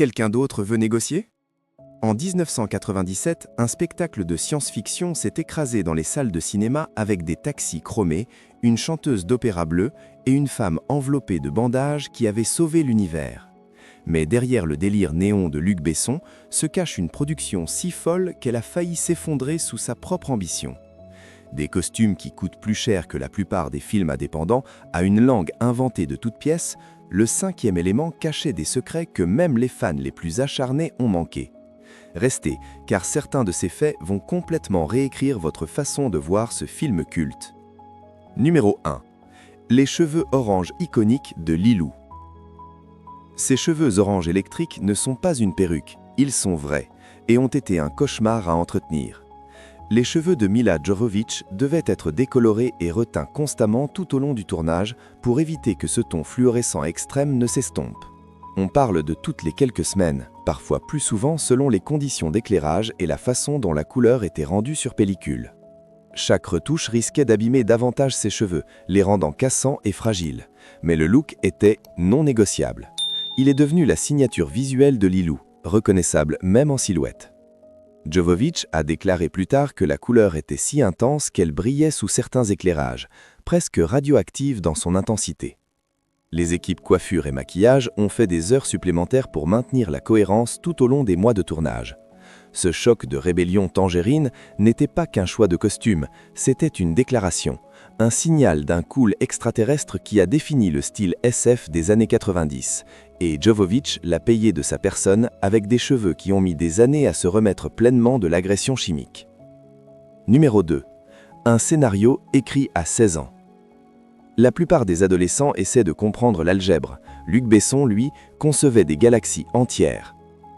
Quelqu'un d'autre veut négocier? En 1997, un spectacle de science-fiction s'est écrasé dans les salles de cinéma avec des taxis chromés, une chanteuse d'opéra bleue et une femme enveloppée de bandages qui avait sauvé l'univers. Mais derrière le délire néon de Luc Besson se cache une production si folle qu'elle a failli s'effondrer sous sa propre ambition. Des costumes qui coûtent plus cher que la plupart des films indépendants, à une langue inventée de toutes pièces, le cinquième élément cachait des secrets que même les fans les plus acharnés ont manqués. Restez, car certains de ces faits vont complètement réécrire votre façon de voir ce film culte. Numéro 1. Les cheveux orange iconiques de Lilou. Ces cheveux orange électriques ne sont pas une perruque, ils sont vrais, et ont été un cauchemar à entretenir. Les cheveux de Milla Jovovich devaient être décolorés et reteints constamment tout au long du tournage pour éviter que ce ton fluorescent extrême ne s'estompe. On parle de toutes les quelques semaines, parfois plus souvent selon les conditions d'éclairage et la façon dont la couleur était rendue sur pellicule. Chaque retouche risquait d'abîmer davantage ses cheveux, les rendant cassants et fragiles. Mais le look était non négociable. Il est devenu la signature visuelle de Lilou, reconnaissable même en silhouette. Jovovich a déclaré plus tard que la couleur était si intense qu'elle brillait sous certains éclairages, presque radioactive dans son intensité. Les équipes coiffure et maquillage ont fait des heures supplémentaires pour maintenir la cohérence tout au long des mois de tournage. Ce choc de rébellion tangerine n'était pas qu'un choix de costume, c'était une déclaration, un signal d'un cool extraterrestre qui a défini le style SF des années 90. Et Jovovich l'a payé de sa personne avec des cheveux qui ont mis des années à se remettre pleinement de l'agression chimique. Numéro 2. Un scénario écrit à 16 ans. La plupart des adolescents essaient de comprendre l'algèbre. Luc Besson, lui, concevait des galaxies entières.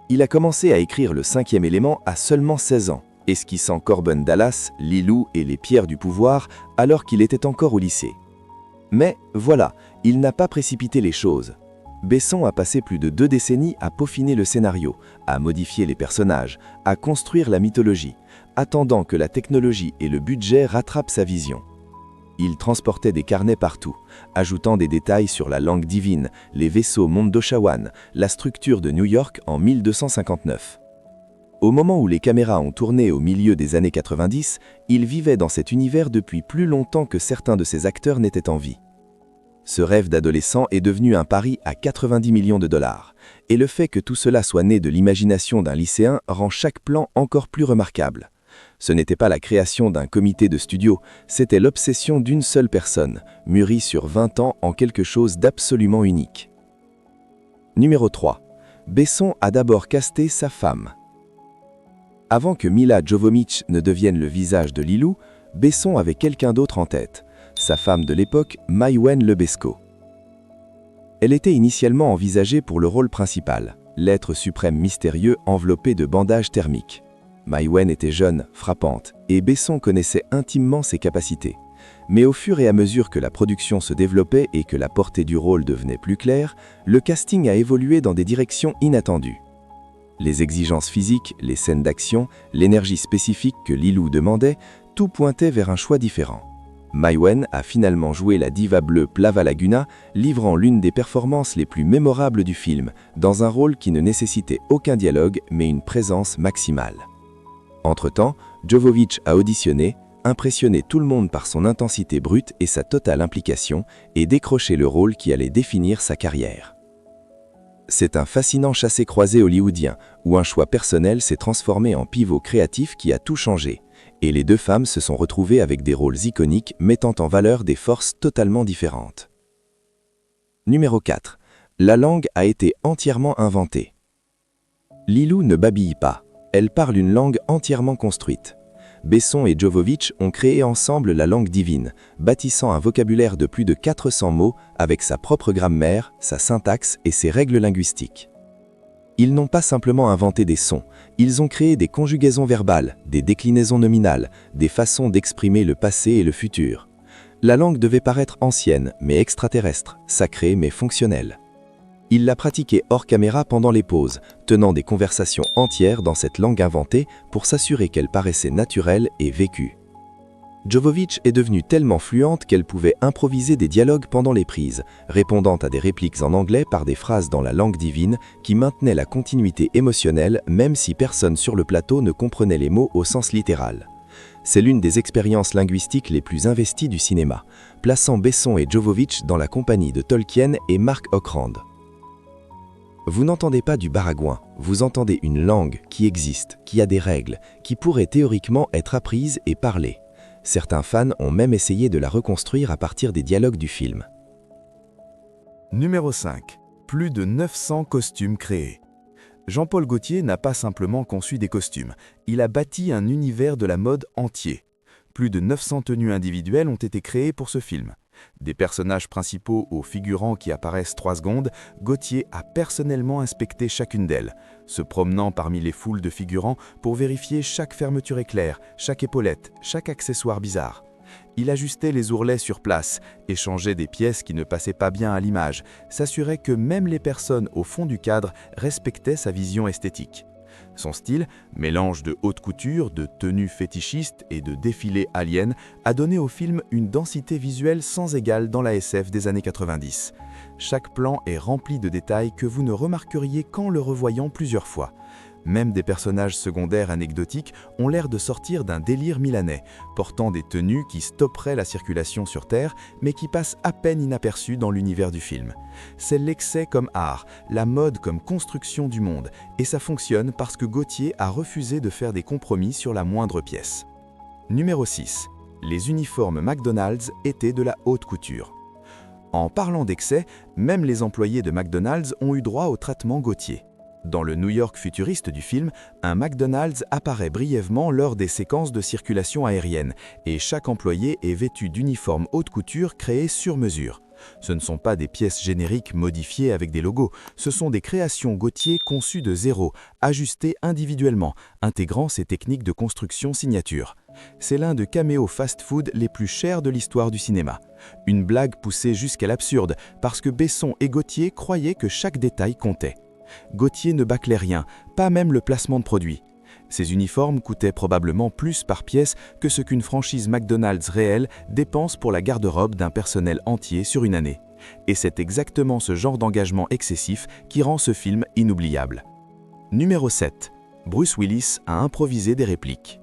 Il a commencé à écrire le cinquième élément à seulement 16 ans, esquissant Corbin Dallas, Lilou et les pierres du pouvoir alors qu'il était encore au lycée. Mais voilà, il n'a pas précipité les choses. Besson a passé plus de 2 décennies à peaufiner le scénario, à modifier les personnages, à construire la mythologie, attendant que la technologie et le budget rattrapent sa vision. Il transportait des carnets partout, ajoutant des détails sur la langue divine, les vaisseaux Mondoshawan, la structure de New York en 1259. Au moment où les caméras ont tourné au milieu des années 90, il vivait dans cet univers depuis plus longtemps que certains de ses acteurs n'étaient en vie. Ce rêve d'adolescent est devenu un pari à 90 millions de dollars, et le fait que tout cela soit né de l'imagination d'un lycéen rend chaque plan encore plus remarquable. Ce n'était pas la création d'un comité de studio, c'était l'obsession d'une seule personne, mûrie sur 20 ans en quelque chose d'absolument unique. Numéro 3. Besson a d'abord casté sa femme. Avant que Milla Jovovich ne devienne le visage de Lilou, Besson avait quelqu'un d'autre en tête, sa femme de l'époque, Maïwenn Lebesco. Elle était initialement envisagée pour le rôle principal, l'être suprême mystérieux enveloppé de bandages thermiques. Maïwenn était jeune, frappante, et Besson connaissait intimement ses capacités. Mais au fur et à mesure que la production se développait et que la portée du rôle devenait plus claire, le casting a évolué dans des directions inattendues. Les exigences physiques, les scènes d'action, l'énergie spécifique que Lilou demandait, tout pointait vers un choix différent. Maïwenn a finalement joué la diva bleue Plava Laguna, livrant l'une des performances les plus mémorables du film, dans un rôle qui ne nécessitait aucun dialogue mais une présence maximale. Entre-temps, Jovovich a auditionné, impressionné tout le monde par son intensité brute et sa totale implication, et décroché le rôle qui allait définir sa carrière. C'est un fascinant chassé-croisé hollywoodien, où un choix personnel s'est transformé en pivot créatif qui a tout changé, et les deux femmes se sont retrouvées avec des rôles iconiques mettant en valeur des forces totalement différentes. Numéro 4. La langue a été entièrement inventée. Lilou ne babille pas. Elle parle une langue entièrement construite. Besson et Jovovich ont créé ensemble la langue divine, bâtissant un vocabulaire de plus de 400 mots avec sa propre grammaire, sa syntaxe et ses règles linguistiques. Ils n'ont pas simplement inventé des sons, ils ont créé des conjugaisons verbales, des déclinaisons nominales, des façons d'exprimer le passé et le futur. La langue devait paraître ancienne, mais extraterrestre, sacrée, mais fonctionnelle. Il l'a pratiquée hors caméra pendant les pauses, tenant des conversations entières dans cette langue inventée pour s'assurer qu'elle paraissait naturelle et vécue. Jovovich est devenue tellement fluente qu'elle pouvait improviser des dialogues pendant les prises, répondant à des répliques en anglais par des phrases dans la langue divine qui maintenaient la continuité émotionnelle même si personne sur le plateau ne comprenait les mots au sens littéral. C'est l'une des expériences linguistiques les plus investies du cinéma, plaçant Besson et Jovovich dans la compagnie de Tolkien et Mark Okrand. Vous n'entendez pas du baragouin, vous entendez une langue qui existe, qui a des règles, qui pourrait théoriquement être apprise et parlée. Certains fans ont même essayé de la reconstruire à partir des dialogues du film. Numéro 5. Plus de 900 costumes créés. Jean-Paul Gaultier n'a pas simplement conçu des costumes, il a bâti un univers de la mode entier. Plus de 900 tenues individuelles ont été créées pour ce film. Des personnages principaux aux figurants qui apparaissent 3 secondes, Gaultier a personnellement inspecté chacune d'elles, se promenant parmi les foules de figurants pour vérifier chaque fermeture éclair, chaque épaulette, chaque accessoire bizarre. Il ajustait les ourlets sur place, échangeait des pièces qui ne passaient pas bien à l'image, s'assurait que même les personnes au fond du cadre respectaient sa vision esthétique. Son style, mélange de haute couture, de tenues fétichistes et de défilés aliens, a donné au film une densité visuelle sans égale dans la SF des années 90. Chaque plan est rempli de détails que vous ne remarqueriez qu'en le revoyant plusieurs fois. Même des personnages secondaires anecdotiques ont l'air de sortir d'un délire milanais, portant des tenues qui stopperaient la circulation sur Terre, mais qui passent à peine inaperçues dans l'univers du film. C'est l'excès comme art, la mode comme construction du monde, et ça fonctionne parce que Gaultier a refusé de faire des compromis sur la moindre pièce. Numéro 6. Les uniformes McDonald's étaient de la haute couture. En parlant d'excès, même les employés de McDonald's ont eu droit au traitement Gaultier. Dans le New York futuriste du film, un McDonald's apparaît brièvement lors des séquences de circulation aérienne et chaque employé est vêtu d'uniformes haute couture créés sur mesure. Ce ne sont pas des pièces génériques modifiées avec des logos, ce sont des créations Gaultier conçues de zéro, ajustées individuellement, intégrant ces techniques de construction signature. C'est l'un des caméos fast-food les plus chers de l'histoire du cinéma. Une blague poussée jusqu'à l'absurde parce que Besson et Gaultier croyaient que chaque détail comptait. Gaultier ne bâclait rien, pas même le placement de produits. Ces uniformes coûtaient probablement plus par pièce que ce qu'une franchise McDonald's réelle dépense pour la garde-robe d'un personnel entier sur une année. Et c'est exactement ce genre d'engagement excessif qui rend ce film inoubliable. Numéro 7. Bruce Willis a improvisé des répliques.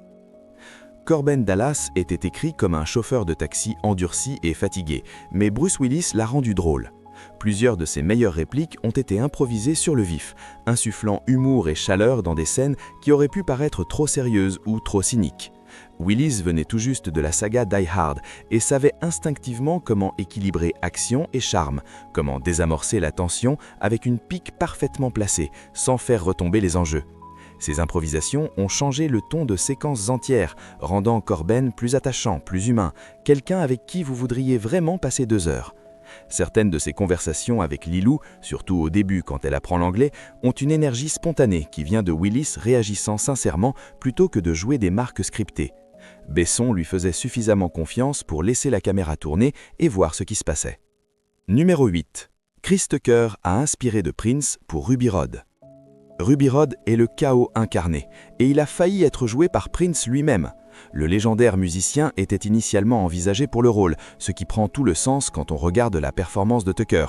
Corbin Dallas était écrit comme un chauffeur de taxi endurci et fatigué, mais Bruce Willis l'a rendu drôle. Plusieurs de ses meilleures répliques ont été improvisées sur le vif, insufflant humour et chaleur dans des scènes qui auraient pu paraître trop sérieuses ou trop cyniques. Willis venait tout juste de la saga Die Hard et savait instinctivement comment équilibrer action et charme, comment désamorcer la tension avec une pique parfaitement placée, sans faire retomber les enjeux. Ces improvisations ont changé le ton de séquences entières, rendant Corbin plus attachant, plus humain, quelqu'un avec qui vous voudriez vraiment passer 2 heures. Certaines de ses conversations avec Lilou, surtout au début quand elle apprend l'anglais, ont une énergie spontanée qui vient de Willis réagissant sincèrement plutôt que de jouer des marques scriptées. Besson lui faisait suffisamment confiance pour laisser la caméra tourner et voir ce qui se passait. Numéro 8. Chris Tucker a inspiré de Prince pour Ruby Rhod. Ruby Rhod est le chaos incarné, et il a failli être joué par Prince lui-même. Le légendaire musicien était initialement envisagé pour le rôle, ce qui prend tout le sens quand on regarde la performance de Tucker.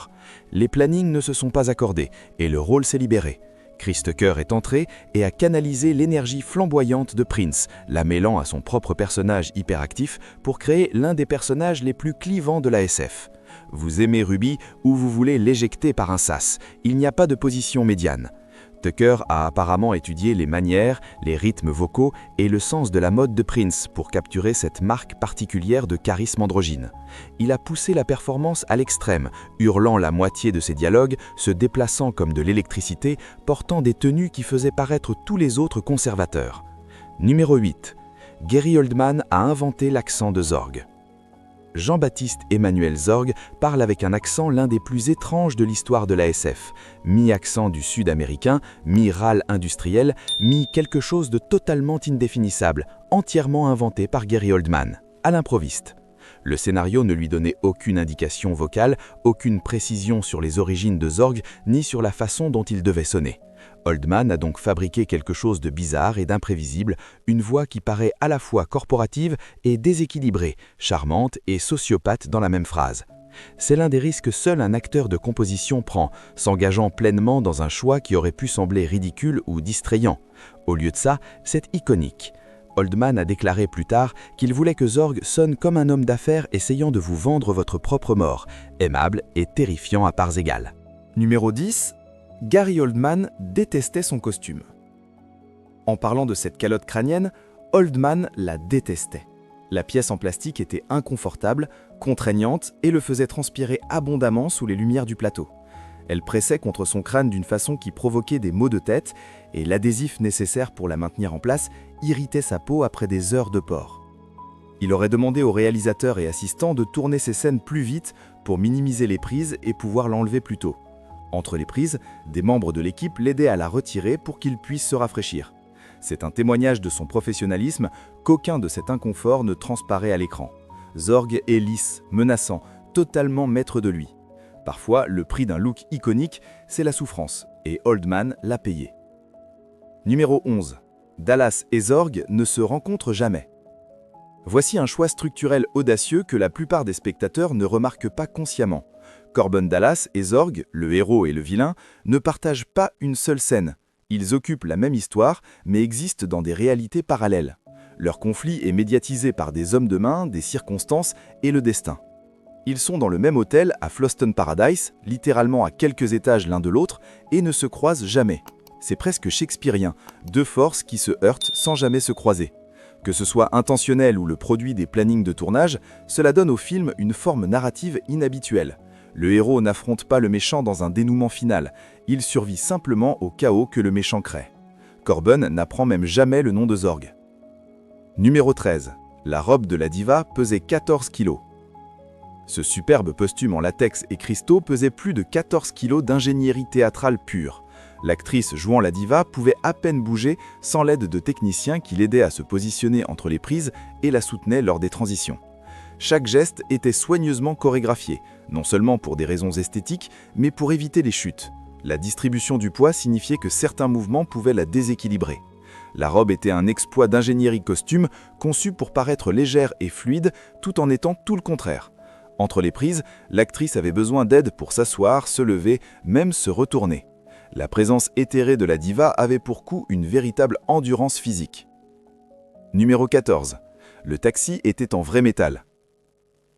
Les plannings ne se sont pas accordés, et le rôle s'est libéré. Chris Tucker est entré et a canalisé l'énergie flamboyante de Prince, la mêlant à son propre personnage hyperactif pour créer l'un des personnages les plus clivants de la SF. Vous aimez Ruby ou vous voulez l'éjecter par un sas, il n'y a pas de position médiane. Tucker a apparemment étudié les manières, les rythmes vocaux et le sens de la mode de Prince pour capturer cette marque particulière de charisme androgyne. Il a poussé la performance à l'extrême, hurlant la moitié de ses dialogues, se déplaçant comme de l'électricité, portant des tenues qui faisaient paraître tous les autres conservateurs. Numéro 8. Gary Oldman a inventé l'accent de Zorg. Jean-Baptiste Emmanuel Zorg parle avec un accent l'un des plus étranges de l'histoire de la SF, mi-accent du sud-américain, mi-râle industriel, mi-quelque chose de totalement indéfinissable, entièrement inventé par Gary Oldman, à l'improviste. Le scénario ne lui donnait aucune indication vocale, aucune précision sur les origines de Zorg, ni sur la façon dont il devait sonner. Oldman a donc fabriqué quelque chose de bizarre et d'imprévisible, une voix qui paraît à la fois corporative et déséquilibrée, charmante et sociopathe dans la même phrase. C'est l'un des risques que seul un acteur de composition prend, s'engageant pleinement dans un choix qui aurait pu sembler ridicule ou distrayant. Au lieu de ça, c'est iconique. Oldman a déclaré plus tard qu'il voulait que Zorg sonne comme un homme d'affaires essayant de vous vendre votre propre mort, aimable et terrifiant à parts égales. Numéro 10. Gary Oldman détestait son costume. En parlant de cette calotte crânienne, Oldman la détestait. La pièce en plastique était inconfortable, contraignante et le faisait transpirer abondamment sous les lumières du plateau. Elle pressait contre son crâne d'une façon qui provoquait des maux de tête et l'adhésif nécessaire pour la maintenir en place irritait sa peau après des heures de port. Il aurait demandé aux réalisateurs et assistants de tourner ces scènes plus vite pour minimiser les prises et pouvoir l'enlever plus tôt. Entre les prises, des membres de l'équipe l'aidaient à la retirer pour qu'il puisse se rafraîchir. C'est un témoignage de son professionnalisme qu'aucun de cet inconfort ne transparaît à l'écran. Zorg est lisse, menaçant, totalement maître de lui. Parfois, le prix d'un look iconique, c'est la souffrance, et Oldman l'a payé. Numéro 11. Dallas et Zorg ne se rencontrent jamais. Voici un choix structurel audacieux que la plupart des spectateurs ne remarquent pas consciemment. Corbin Dallas et Zorg, le héros et le vilain, ne partagent pas une seule scène. Ils occupent la même histoire, mais existent dans des réalités parallèles. Leur conflit est médiatisé par des hommes de main, des circonstances et le destin. Ils sont dans le même hôtel à Fhloston Paradise, littéralement à quelques étages l'un de l'autre, et ne se croisent jamais. C'est presque shakespearien, deux forces qui se heurtent sans jamais se croiser. Que ce soit intentionnel ou le produit des plannings de tournage, cela donne au film une forme narrative inhabituelle. Le héros n'affronte pas le méchant dans un dénouement final, il survit simplement au chaos que le méchant crée. Corbin n'apprend même jamais le nom de Zorg. Numéro 13. La robe de la diva pesait 14 kilos. Ce superbe costume en latex et cristaux pesait plus de 14 kilos d'ingénierie théâtrale pure. L'actrice jouant la diva pouvait à peine bouger sans l'aide de techniciens qui l'aidaient à se positionner entre les prises et la soutenaient lors des transitions. Chaque geste était soigneusement chorégraphié, non seulement pour des raisons esthétiques, mais pour éviter les chutes. La distribution du poids signifiait que certains mouvements pouvaient la déséquilibrer. La robe était un exploit d'ingénierie costume conçu pour paraître légère et fluide tout en étant tout le contraire. Entre les prises, l'actrice avait besoin d'aide pour s'asseoir, se lever, même se retourner. La présence éthérée de la diva avait pour coup une véritable endurance physique. Numéro 14. Le taxi était en vrai métal.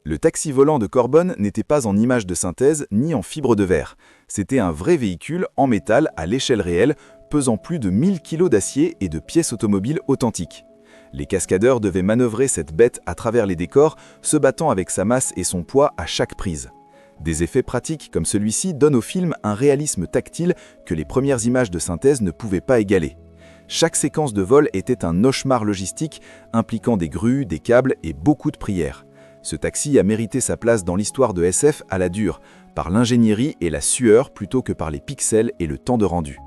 Le taxi volant de Corbin n'était pas en image de synthèse ni en fibre de verre. C'était un vrai véhicule en métal à l'échelle réelle, pesant plus de 1000 kg d'acier et de pièces automobiles authentiques. Les cascadeurs devaient manœuvrer cette bête à travers les décors, se battant avec sa masse et son poids à chaque prise. Des effets pratiques comme celui-ci donnent au film un réalisme tactile que les premières images de synthèse ne pouvaient pas égaler. Chaque séquence de vol était un cauchemar logistique impliquant des grues, des câbles et beaucoup de prières. Ce taxi a mérité sa place dans l'histoire de SF à la dure, par l'ingénierie et la sueur plutôt que par les pixels et le temps de rendu.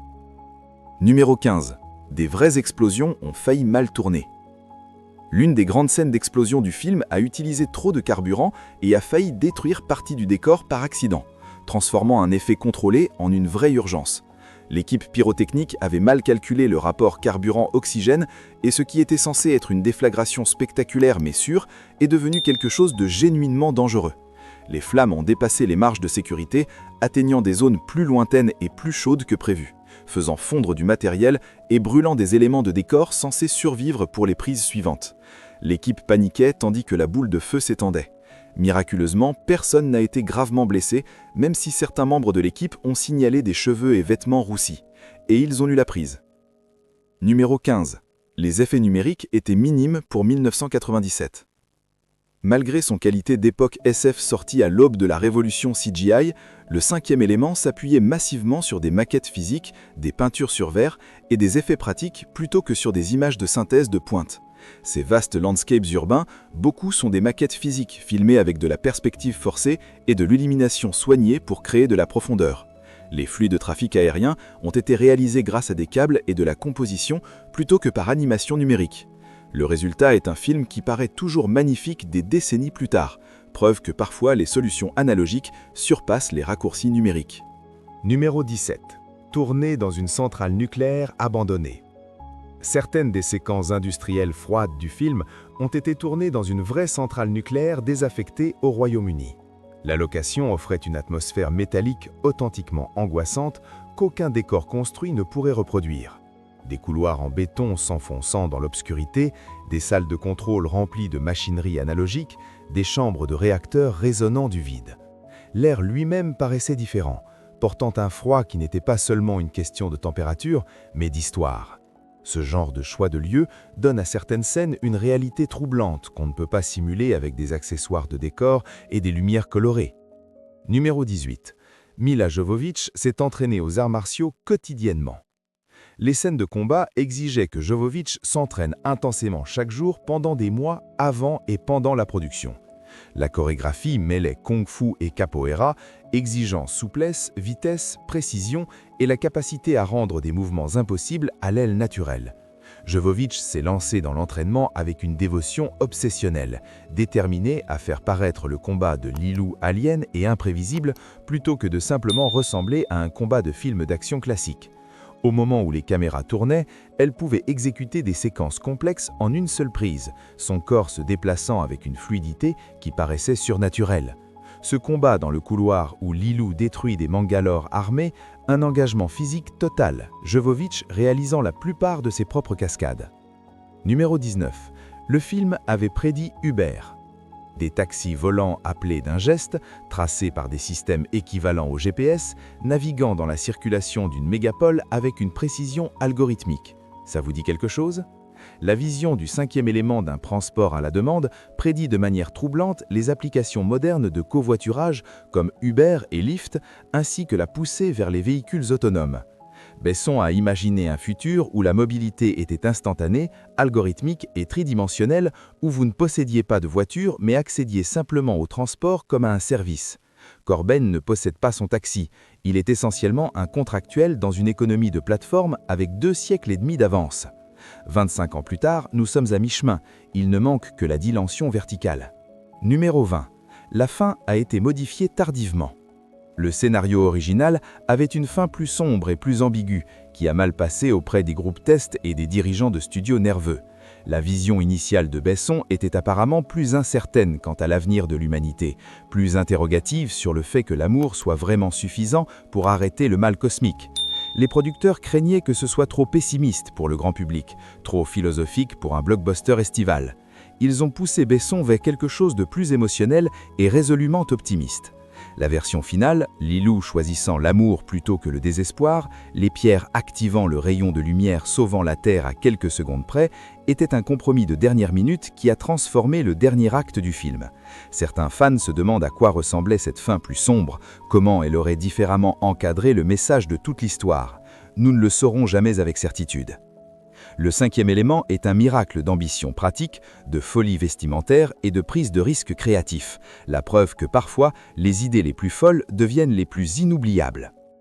Numéro 15. Des vraies explosions ont failli mal tourner. L'une des grandes scènes d'explosion du film a utilisé trop de carburant et a failli détruire partie du décor par accident, transformant un effet contrôlé en une vraie urgence. L'équipe pyrotechnique avait mal calculé le rapport carburant-oxygène et ce qui était censé être une déflagration spectaculaire mais sûre est devenu quelque chose de genuinement dangereux. Les flammes ont dépassé les marges de sécurité, atteignant des zones plus lointaines et plus chaudes que prévu, faisant fondre du matériel et brûlant des éléments de décor censés survivre pour les prises suivantes. L'équipe paniquait tandis que la boule de feu s'étendait. Miraculeusement, personne n'a été gravement blessé, même si certains membres de l'équipe ont signalé des cheveux et vêtements roussis. Et ils ont eu la prise. Numéro 15. Les effets numériques étaient minimes pour 1997. Malgré son qualité d'époque SF sortie à l'aube de la révolution CGI, le cinquième élément s'appuyait massivement sur des maquettes physiques, des peintures sur verre et des effets pratiques plutôt que sur des images de synthèse de pointe. Ces vastes landscapes urbains, beaucoup sont des maquettes physiques filmées avec de la perspective forcée et de l'illumination soignée pour créer de la profondeur. Les flux de trafic aérien ont été réalisés grâce à des câbles et de la composition plutôt que par animation numérique. Le résultat est un film qui paraît toujours magnifique des décennies plus tard, preuve que parfois les solutions analogiques surpassent les raccourcis numériques. Numéro 17. tourné dans une centrale nucléaire abandonnée. Certaines des séquences industrielles froides du film ont été tournées dans une vraie centrale nucléaire désaffectée au Royaume-Uni. La location offrait une atmosphère métallique authentiquement angoissante qu'aucun décor construit ne pourrait reproduire. Des couloirs en béton s'enfonçant dans l'obscurité, des salles de contrôle remplies de machinerie analogique, des chambres de réacteurs résonnant du vide. L'air lui-même paraissait différent, portant un froid qui n'était pas seulement une question de température, mais d'histoire. Ce genre de choix de lieu donne à certaines scènes une réalité troublante qu'on ne peut pas simuler avec des accessoires de décor et des lumières colorées. Numéro 18. Milla Jovovich s'est entraînée aux arts martiaux quotidiennement. Les scènes de combat exigeaient que Jovovich s'entraîne intensément chaque jour pendant des mois avant et pendant la production. La chorégraphie mêlait kung-fu et capoeira, exigeant souplesse, vitesse, précision et la capacité à rendre des mouvements impossibles à l'aile naturelle. Jovovich s'est lancé dans l'entraînement avec une dévotion obsessionnelle, déterminée à faire paraître le combat de Leeloo alien et imprévisible plutôt que de simplement ressembler à un combat de film d'action classique. Au moment où les caméras tournaient, elle pouvait exécuter des séquences complexes en une seule prise, son corps se déplaçant avec une fluidité qui paraissait surnaturelle. Ce combat dans le couloir où Leeloo détruit des Mangalore armés, un engagement physique total, Jovovich réalisant la plupart de ses propres cascades. Numéro 19. Le film avait prédit Uber. Des taxis volants appelés d'un geste, tracés par des systèmes équivalents au GPS, naviguant dans la circulation d'une mégapole avec une précision algorithmique. Ça vous dit quelque chose ? La vision du cinquième élément d'un transport à la demande prédit de manière troublante les applications modernes de covoiturage comme Uber et Lyft, ainsi que la poussée vers les véhicules autonomes. Besson a imaginé un futur où la mobilité était instantanée, algorithmique et tridimensionnelle, où vous ne possédiez pas de voiture mais accédiez simplement au transport comme à un service. Corben ne possède pas son taxi, il est essentiellement un contractuel dans une économie de plateforme avec 2 siècles et demi d'avance. 25 ans plus tard, nous sommes à mi-chemin, il ne manque que la dimension verticale. Numéro 20. La fin a été modifiée tardivement. Le scénario original avait une fin plus sombre et plus ambiguë, qui a mal passé auprès des groupes test et des dirigeants de studios nerveux. La vision initiale de Besson était apparemment plus incertaine quant à l'avenir de l'humanité, plus interrogative sur le fait que l'amour soit vraiment suffisant pour arrêter le mal cosmique. Les producteurs craignaient que ce soit trop pessimiste pour le grand public, trop philosophique pour un blockbuster estival. Ils ont poussé Besson vers quelque chose de plus émotionnel et résolument optimiste. La version finale, Leeloo choisissant l'amour plutôt que le désespoir, les pierres activant le rayon de lumière sauvant la Terre à quelques secondes près, était un compromis de dernière minute qui a transformé le dernier acte du film. Certains fans se demandent à quoi ressemblait cette fin plus sombre, comment elle aurait différemment encadré le message de toute l'histoire. Nous ne le saurons jamais avec certitude. Le cinquième élément est un miracle d'ambition pratique, de folie vestimentaire et de prise de risque créatif, la preuve que parfois, les idées les plus folles deviennent les plus inoubliables.